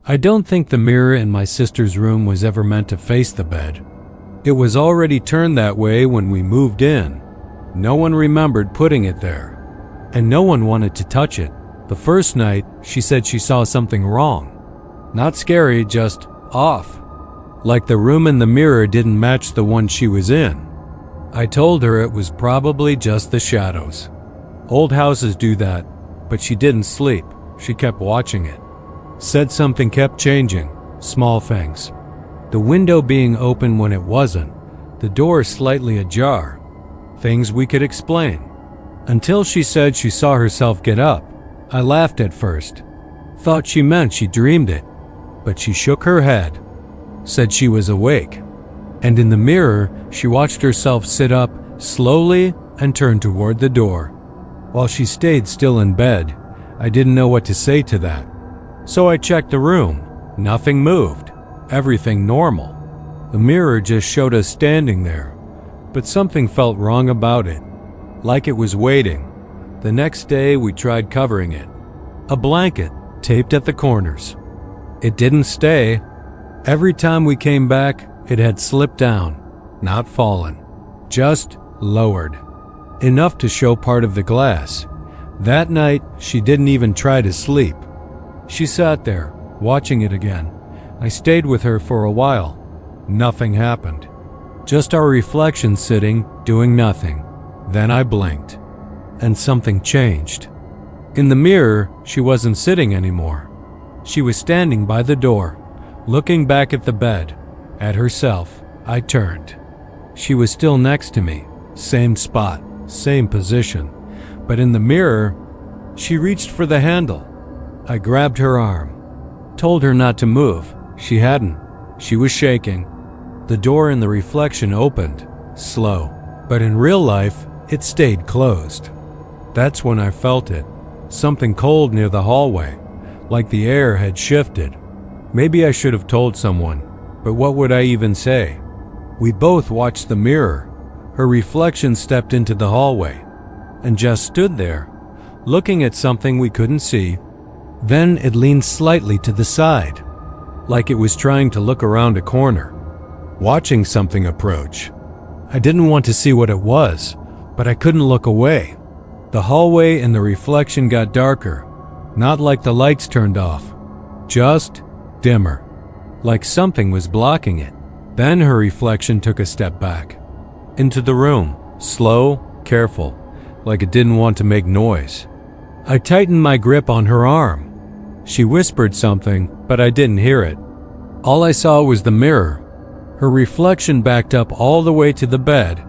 I don't think the mirror in my sister's room was ever meant to face the bed. It was already turned that way when we moved in. No one remembered putting it there, and no one wanted to touch it. The first night, she said she saw something wrong. Not scary, just off. Like the room in the mirror didn't match the one she was in. I told her it was probably just the shadows. Old houses do that, but she didn't sleep. She kept watching it. Said something kept changing, small things. The window being open when it wasn't, the door slightly ajar. Things we could explain. Until she said she saw herself get up. I laughed at first. Thought she meant she dreamed it. But she shook her head. Said she was awake. And in the mirror, she watched herself sit up slowly and turn toward the door. While she stayed still in bed, I didn't know what to say to that. So I checked the room. Nothing moved. Everything normal. The mirror just showed us standing there. But something felt wrong about it. Like it was waiting. The next day we tried covering it. A blanket taped at the corners. It didn't stay. Every time we came back, it had slipped down. Not fallen. Just lowered. Enough to show part of the glass. That night, she didn't even try to sleep. She sat there, watching it again. I stayed with her for a while. Nothing happened. Just our reflection sitting, doing nothing. Then I blinked. And something changed. In the mirror, she wasn't sitting anymore. She was standing by the door, looking back at the bed. At herself. I turned. She was still next to me. Same spot, same position. But in the mirror, she reached for the handle. I grabbed her arm. Told her not to move. She hadn't. She was shaking. The door in the reflection opened, slow. But in real life, it stayed closed. That's when I felt it. Something cold near the hallway. Like the air had shifted. Maybe I should have told someone. But what would I even say? We both watched the mirror. Her reflection stepped into the hallway. And just stood there, looking at something we couldn't see. Then it leaned slightly to the side, like it was trying to look around a corner, watching something approach. I didn't want to see what it was, but I couldn't look away. The hallway and the reflection got darker, not like the lights turned off, just dimmer, like something was blocking it. Then her reflection took a step back, into the room, slow, careful, like it didn't want to make noise. I tightened my grip on her arm. She whispered something, but I didn't hear it. All I saw was the mirror. Her reflection backed up all the way to the bed,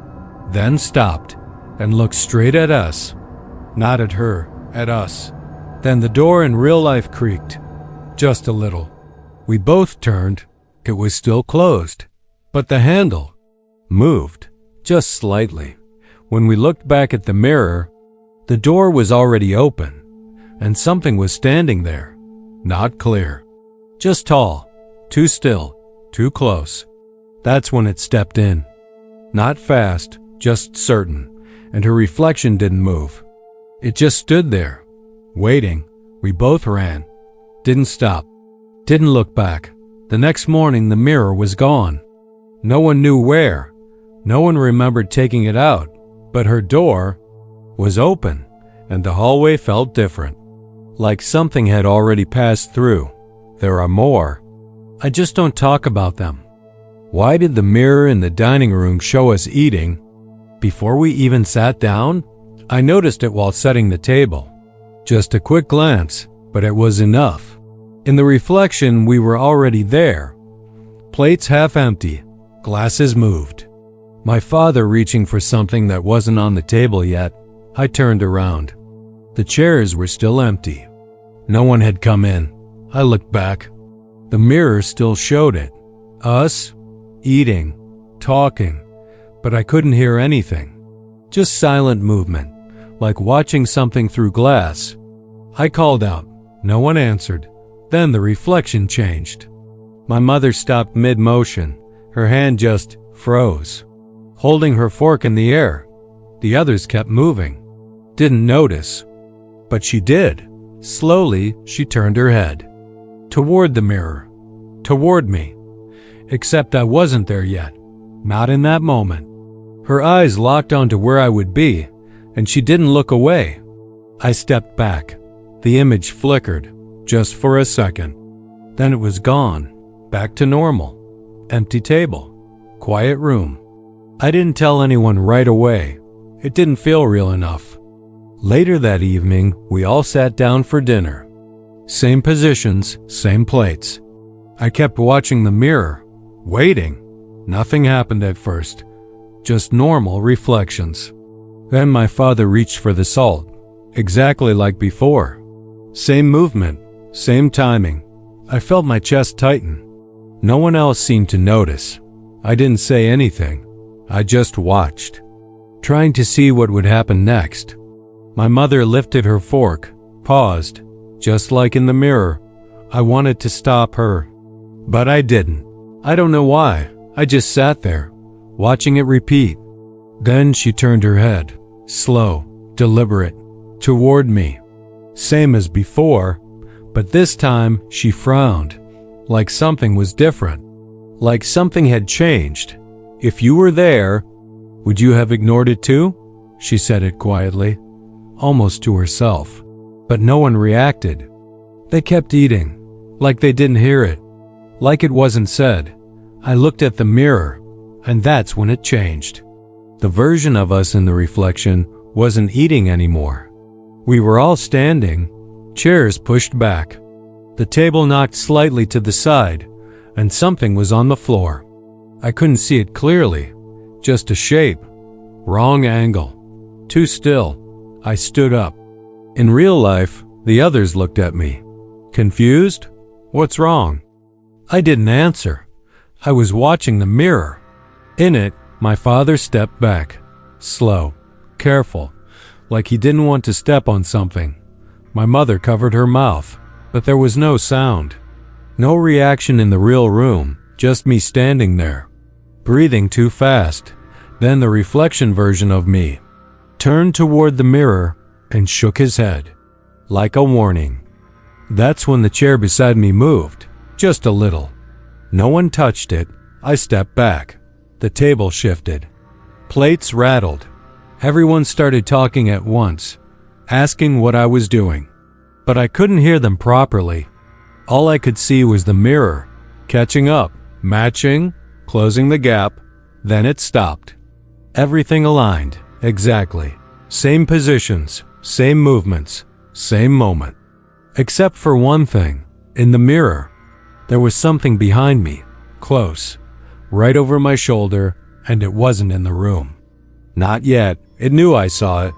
then stopped, and looked straight at us. Not at her, at us. Then the door in real life creaked, just a little. We both turned. It was still closed, but the handle moved, just slightly. When we looked back at the mirror, the door was already open, and something was standing there. Not clear. Just tall. Too still. Too close. That's when it stepped in. Not fast, just certain, and her reflection didn't move. It just stood there, waiting. We both ran. Didn't stop. Didn't look back. The next morning the mirror was gone. No one knew where. No one remembered taking it out, but her door was open, and the hallway felt different. Like something had already passed through. There are more. I just don't talk about them. Why did the mirror in the dining room show us eating before we even sat down? I noticed it while setting the table. Just a quick glance, but it was enough. In the reflection, we were already there. Plates half empty, glasses moved. My father reaching for something that wasn't on the table yet. I turned around. The chairs were still empty. No one had come in. I looked back. The mirror still showed it. Us, eating, talking, but I couldn't hear anything. Just silent movement, like watching something through glass. I called out. No one answered. Then the reflection changed. My mother stopped mid-motion. Her hand just froze, holding her fork in the air. The others kept moving. Didn't notice. But she did. Slowly, she turned her head toward the mirror, toward me. Except I wasn't there yet, not in that moment. Her eyes locked onto where I would be, and she didn't look away. I stepped back. The image flickered, just for a second. Then it was gone, back to normal. Empty table, quiet room. I didn't tell anyone right away. It didn't feel real enough. Later that evening, we all sat down for dinner. Same positions, same plates. I kept watching the mirror, waiting. Nothing happened at first, just normal reflections. Then my father reached for the salt, exactly like before. Same movement, same timing. I felt my chest tighten. No one else seemed to notice. I didn't say anything. I just watched, trying to see what would happen next. My mother lifted her fork, paused, just like in the mirror. I wanted to stop her, but I didn't. I don't know why. I just sat there, watching it repeat. Then she turned her head, slow, deliberate, toward me. Same as before, but this time she frowned, like something was different, like something had changed. If you were there, would you have ignored it too? She said it quietly, almost to herself. But no one reacted. They kept eating, like they didn't hear it, like it wasn't said. I looked at the mirror, and that's when it changed. The version of us in the reflection wasn't eating anymore. We were all standing, chairs pushed back. The table knocked slightly to the side, and something was on the floor. I couldn't see it clearly, just a shape. Wrong angle. Too still. I stood up. In real life, the others looked at me. Confused? What's wrong? I didn't answer. I was watching the mirror. In it, my father stepped back. Slow, careful, like he didn't want to step on something. My mother covered her mouth, but there was no sound. No reaction in the real room, just me standing there, breathing too fast. Then the reflection version of me turned toward the mirror and shook his head, like a warning. That's when the chair beside me moved, just a little. No one touched it. I stepped back. The table shifted. Plates rattled. Everyone started talking at once, asking what I was doing. But I couldn't hear them properly. All I could see was the mirror, catching up, matching, closing the gap. Then it stopped. Everything aligned, exactly. Same positions, same movements, same moment. Except for one thing. In the mirror, there was something behind me, close, right over my shoulder, and it wasn't in the room. Not yet. It knew I saw it.